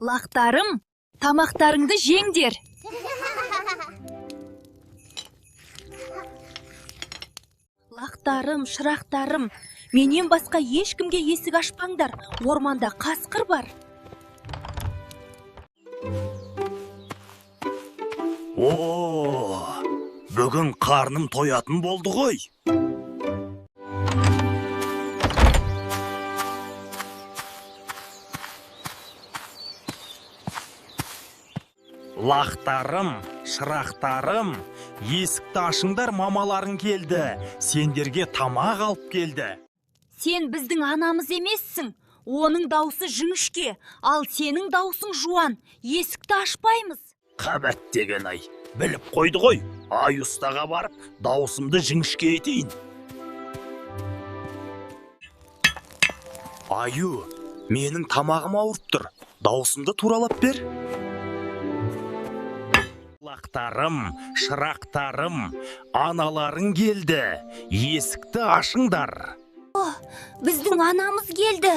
Лақтарым, тамақтарыңды жеңдер. Лақтарым, шырақтарым, менен басқа ешкімге есік ашпаңдар. Орманда қасқыр бар. О, бүгін қарным тоятын болды ғой. Лақтарым, шырақтарым, есікті ашыңдар, мамаларың келді. Сендерге тамақ алып келді. Сен біздің анамыз емессің. Оның даусы жіңішке, ал сенің даусың жуан. Есікті ашпаймыз. Қабат деген ай, біліп қойды ғой. Ай ұстаға барып, даусымды жіңішке етейін. Аю, менің тамағым ауырып тұр. Даусымды туралап бер. Лақтарым, шырақтарым, аналарың келді. Есікті ашыңдар. Біздің анамыз келді.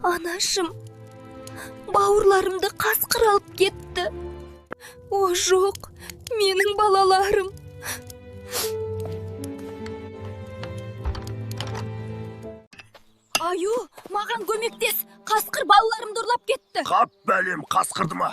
Анашым, бауырларымды қасқыр алып кетті. О, жоқ, менің балаларым. Аю, маған көмектес. Қасқыр балаларымды ұрлап кетті. Қап бәлем, қасқырды ма?